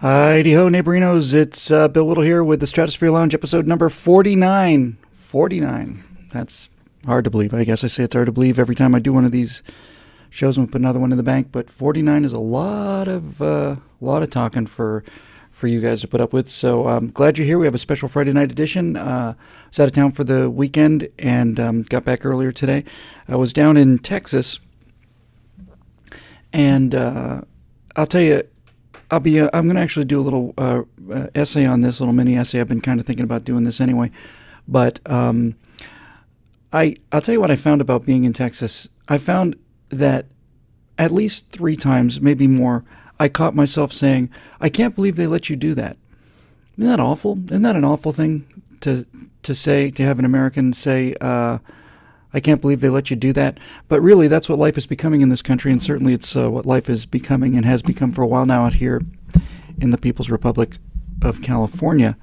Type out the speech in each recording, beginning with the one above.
Heidi-ho, neighborinos. It's Bill Whittle here with the Stratosphere Lounge, episode number 49. 49. That's hard to believe. I guess I say it's hard to believe every time I do one of these shows and put another one in the bank, but 49 is a lot of talking for you guys to put up with. So I'm glad you're here. We have a special Friday night edition. I was out of town for the weekend and got back earlier today. I was down in Texas, and I'll tell you, I'm going to actually do a little essay on this, little mini essay. I've been kind of thinking about doing this anyway. But I'll tell you what I found about being in Texas. I found that at least 3 times, maybe more, I caught myself saying, I can't believe they let you do that. Isn't that awful? Isn't that an awful thing to say, to have an American say, I can't believe they let you do that? But really, that's what life is becoming in this country, and certainly it's what life is becoming and has become for a while now out here in the People's Republic of California.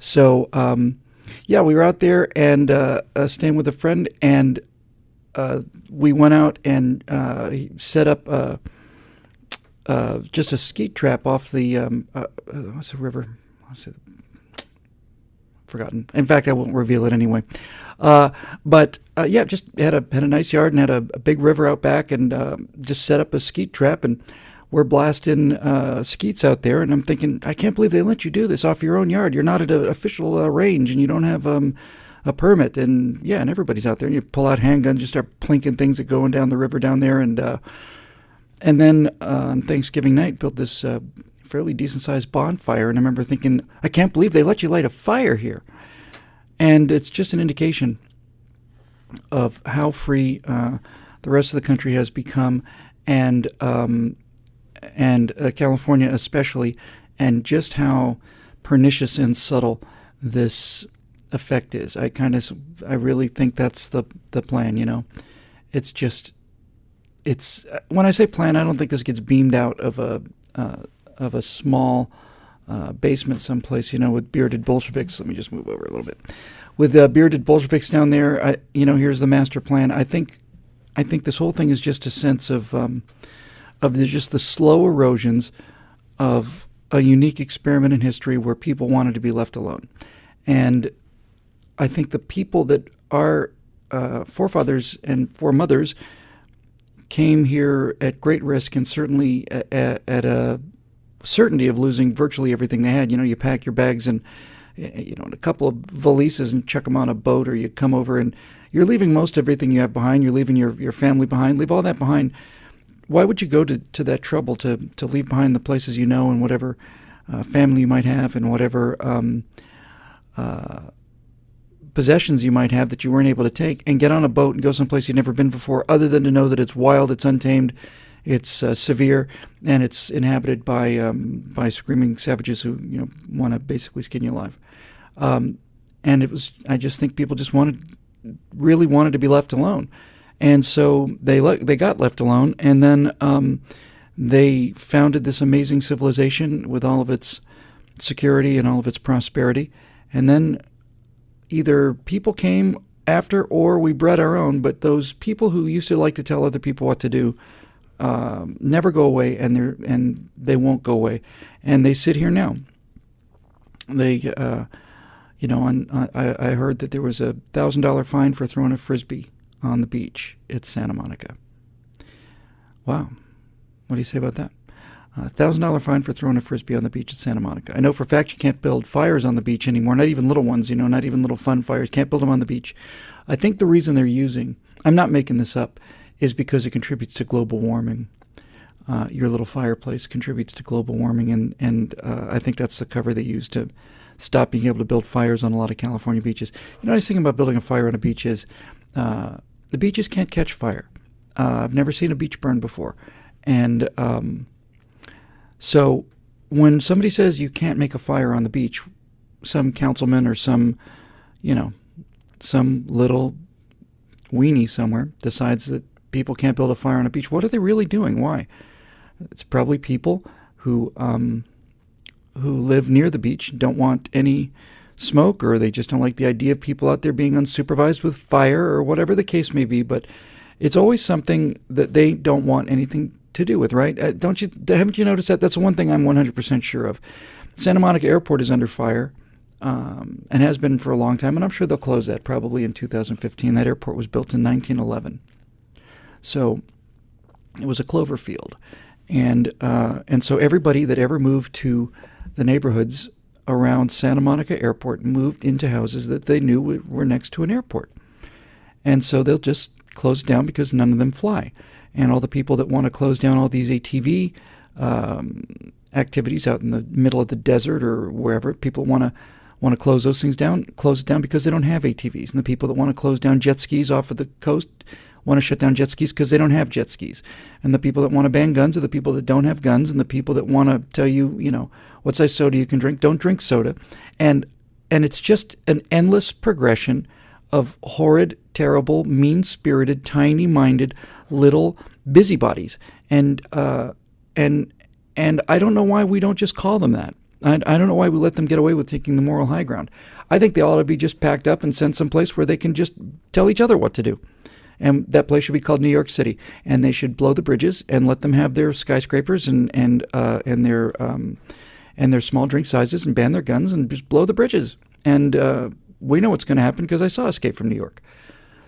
So, yeah, we were out there and staying with a friend, and we went out and he set up just a skeet trap off the what's the river? Forgotten. In fact, I won't reveal it anyway. But yeah, just had a nice yard and had a big river out back, and just set up a skeet trap, and we're blasting skeets out there. And I'm thinking, I can't believe they let you do this off your own yard. You're not at an official range, and you don't have a permit. And yeah, and everybody's out there, and you pull out handguns, you start plinking things that going down the river down there, and then on Thanksgiving night, built this fairly decent-sized bonfire. And I remember thinking, I can't believe they let you light a fire here. And it's just an indication of how free the rest of the country has become, and California especially, and just how pernicious and subtle this effect is. I really think that's the plan. You know, it's when I say plan, I don't think this gets beamed out of a small basement someplace, you know, with bearded Bolsheviks. Let me just move over a little bit. With bearded Bolsheviks down there, here's the master plan. I think this whole thing is just a sense of just the slow erosions of a unique experiment in history where people wanted to be left alone. And I think the people that our forefathers and foremothers came here at great risk, and certainly at a certainty of losing virtually everything they had. You know, you pack your bags and, you know, a couple of valises and chuck them on a boat, or you come over and you're leaving most everything you have behind. You're leaving your family behind. Leave all that behind. Why would you go to that trouble to leave behind the places you know, and whatever family you might have, and whatever possessions you might have that you weren't able to take, and get on a boat and go someplace you've never been before, other than to know that it's wild, it's untamed, it's severe, and it's inhabited by screaming savages who, you know, want to basically skin you alive. And I just think people just really wanted to be left alone, and so they got left alone, and then they founded this amazing civilization with all of its security and all of its prosperity, and then either people came after or we bred our own. But those people who used to like to tell other people what to do never go away, and they won't go away, and they sit here now. They, you know, I heard that there was a $1,000 fine for throwing a frisbee on the beach at Santa Monica. Wow, what do you say about that? $1,000 fine for throwing a frisbee on the beach at Santa Monica. I know for a fact you can't build fires on the beach anymore, not even little ones, you know, not even little fun fires. Can't build them on the beach. I think the reason they're using, I'm not making this up, is because it contributes to global warming. Your little fireplace contributes to global warming, and I think that's the cover they use to stop being able to build fires on a lot of California beaches. You know, the nice thing about building a fire on a beach is the beaches can't catch fire. I've never seen a beach burn before. And so when somebody says you can't make a fire on the beach, some councilman or some little weenie somewhere decides that people can't build a fire on a beach, what are they really doing? Why? It's probably people who live near the beach, don't want any smoke, or they just don't like the idea of people out there being unsupervised with fire, or whatever the case may be. But it's always something that they don't want anything to do with, right? Haven't you noticed that? That's the one thing I'm 100% sure of. Santa Monica Airport is under fire, and has been for a long time, and I'm sure they'll close that probably in 2015. That airport was built in 1911. So it was a clover field. And so everybody that ever moved to the neighborhoods around Santa Monica Airport moved into houses that they knew were next to an airport. And so they'll just close it down because none of them fly. And all the people that want to close down all these ATV activities out in the middle of the desert or wherever, people want to close those things down, close it down because they don't have ATVs. And the people that want to close down jet skis off of the coast want to shut down jet skis because they don't have jet skis. And the people that want to ban guns are the people that don't have guns, and the people that want to tell you, what size soda you can drink, don't drink soda. And it's just an endless progression of horrid, terrible, mean-spirited, tiny-minded little busybodies. And I don't know why we don't just call them that. I don't know why we let them get away with taking the moral high ground. I think they ought to be just packed up and sent someplace where they can just tell each other what to do. And that place should be called New York City. And they should blow the bridges and let them have their skyscrapers and their small drink sizes and ban their guns and just blow the bridges. And we know what's going to happen because I saw Escape from New York.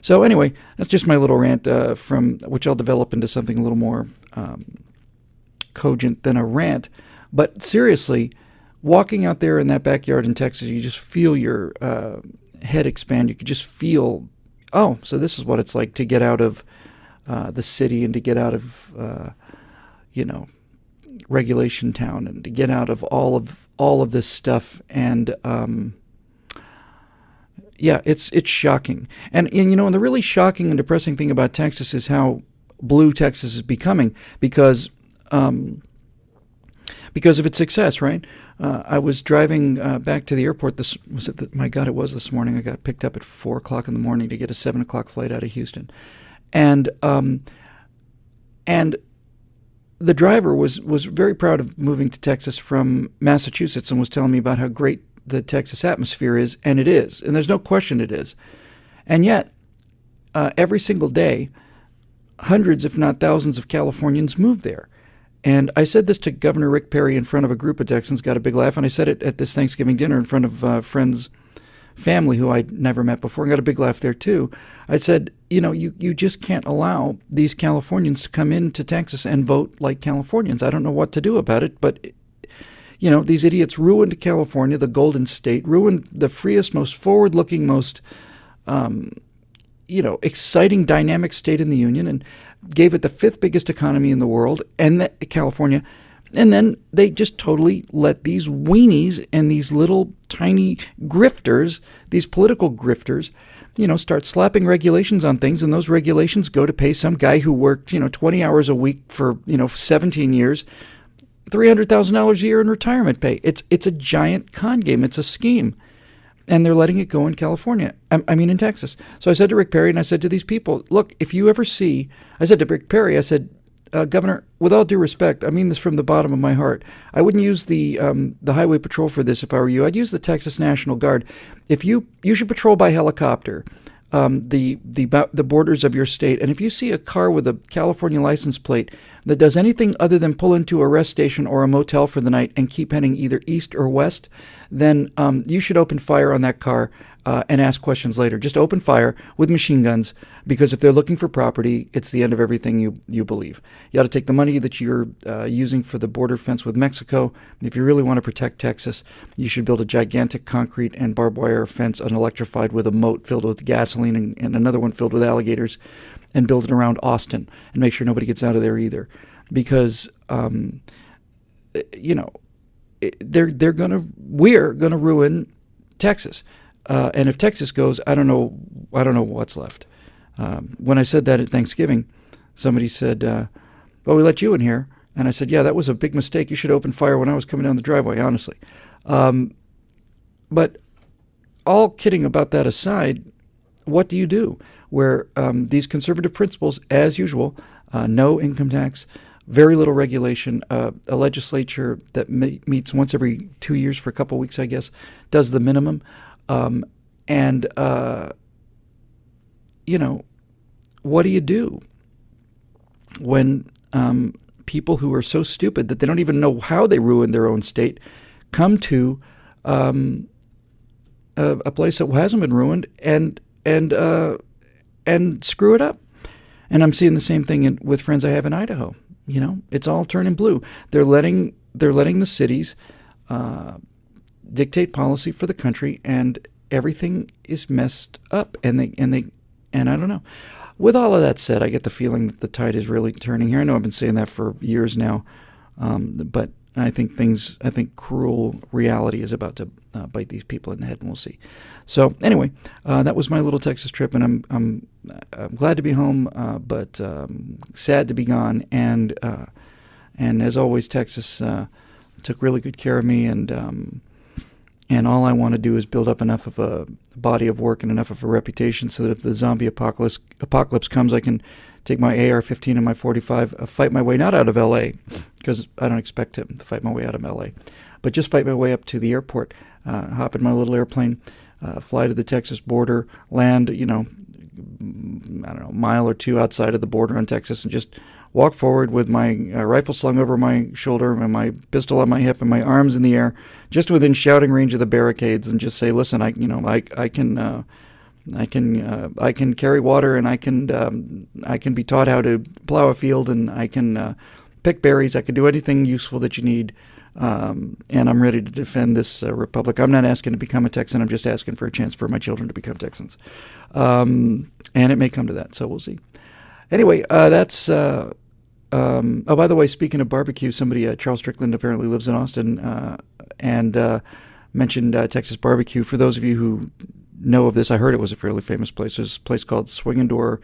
So anyway, that's just my little rant from which I'll develop into something a little more cogent than a rant. But seriously, walking out there in that backyard in Texas, you just feel your head expand. You could just feel, oh, so this is what it's like to get out of the city and to get out of, regulation town and to get out of all of this stuff. And it's shocking. And the really shocking and depressing thing about Texas is how blue Texas is becoming because of its success, right? I was driving back to the airport. It was this morning. I got picked up at 4 o'clock in the morning to get a 7 o'clock flight out of Houston. And the driver was very proud of moving to Texas from Massachusetts and was telling me about how great the Texas atmosphere is, and it is. And there's no question it is. And yet, every single day, hundreds, if not thousands, of Californians move there. And I said this to Governor Rick Perry in front of a group of Texans, got a big laugh, and I said it at this Thanksgiving dinner in front of friends' family who I'd never met before, and got a big laugh there too. I said, you just can't allow these Californians to come into Texas and vote like Californians. I don't know what to do about it, but these idiots ruined California, the Golden State, ruined the freest, most forward-looking, most exciting, dynamic state in the Union, and gave it the 5th biggest economy in the world, and California. And then they just totally let these weenies and these little tiny grifters, these political grifters, start slapping regulations on things, and those regulations go to pay some guy who worked, 20 hours a week for, 17 years, $300,000 a year in retirement pay. It's a giant con game. It's a scheme. And they're letting it go in California. In Texas. So I said to Rick Perry, and I said to these people, look, if you ever see, I said to Rick Perry, I said, Governor, with all due respect, I mean this from the bottom of my heart. I wouldn't use the Highway Patrol for this if I were you. I'd use the Texas National Guard. If you should patrol by helicopter the borders of your state, and if you see a car with a California license plate that does anything other than pull into a rest station or a motel for the night and keep heading either east or west, then you should open fire on that car and ask questions later. Just open fire with machine guns, because if they're looking for property, it's the end of everything you believe. You ought to take the money that you're using for the border fence with Mexico. If you really want to protect Texas, you should build a gigantic concrete and barbed wire fence, unelectrified, with a moat filled with gasoline and another one filled with alligators, and build it around Austin and make sure nobody gets out of there either. Because, we're gonna ruin Texas. And if Texas goes, I don't know what's left. When I said that at Thanksgiving, somebody said, well, we let you in here. And I said, yeah, that was a big mistake. You should open fire when I was coming down the driveway, honestly. But all kidding about that aside, what do you do where these conservative principles, as usual, no income tax, very little regulation, a legislature that meets once every 2 years for a couple of weeks, I guess, does the minimum. What do you do when people who are so stupid that they don't even know how they ruined their own state come to a place that hasn't been ruined and screw it up. And I'm seeing the same thing with friends I have in Idaho. It's all turning blue. They're letting the cities dictate policy for the country, and everything is messed up. And I don't know. With all of that said, I get the feeling that the tide is really turning here. I know I've been saying that for years now, but I think cruel reality is about to bite these people in the head, and we'll see. So anyway, that was my little Texas trip, and I'm glad to be home, but sad to be gone. And as always, Texas took really good care of me, and all I want to do is build up enough of a body of work and enough of a reputation so that if the zombie apocalypse comes, I can take my AR-15 and my .45, fight my way not out of L.A., because I don't expect to fight my way out of L.A., but just fight my way up to the airport, hop in my little airplane, fly to the Texas border, land, I don't know, a mile or two outside of the border on Texas, and just walk forward with my rifle slung over my shoulder and my pistol on my hip and my arms in the air, just within shouting range of the barricades, and just say, listen, I can carry water, and I can be taught how to plow a field, and I can pick berries. I can do anything useful that you need, and I'm ready to defend this republic. I'm not asking to become a Texan. I'm just asking for a chance for my children to become Texans, and it may come to that. So we'll see. Anyway, that's. Oh, by the way, speaking of barbecue, somebody, Charles Strickland, apparently lives in Austin, and mentioned Texas barbecue. For those of you who know of this, I heard it was a fairly famous place. There's a place called Swing and Door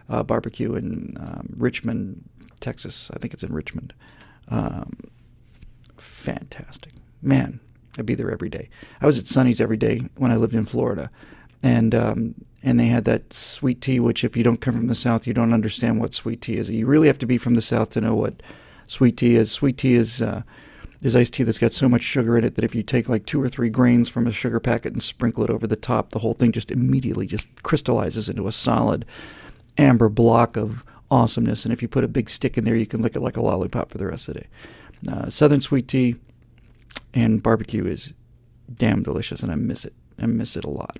Barbecue in Richmond, Texas. I think it's in Richmond. Fantastic. Man, I'd be there every day. I was at Sonny's every day when I lived in Florida. And they had that sweet tea, which if you don't come from the South, you don't understand what sweet tea is. You really have to be from the South to know what sweet tea is. Sweet tea is iced tea that's got so much sugar in it that if you take like 2 or 3 grains from a sugar packet and sprinkle it over the top, the whole thing just immediately just crystallizes into a solid amber block of awesomeness. And if you put a big stick in there, you can lick it like a lollipop for the rest of the day. Southern sweet tea and barbecue is damn delicious, and I miss it. I miss it a lot.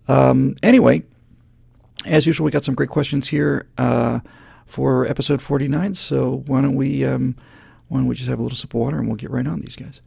Anyway, as usual, we got some great questions here for episode 49. So why don't we just have a little sip of water and we'll get right on these guys.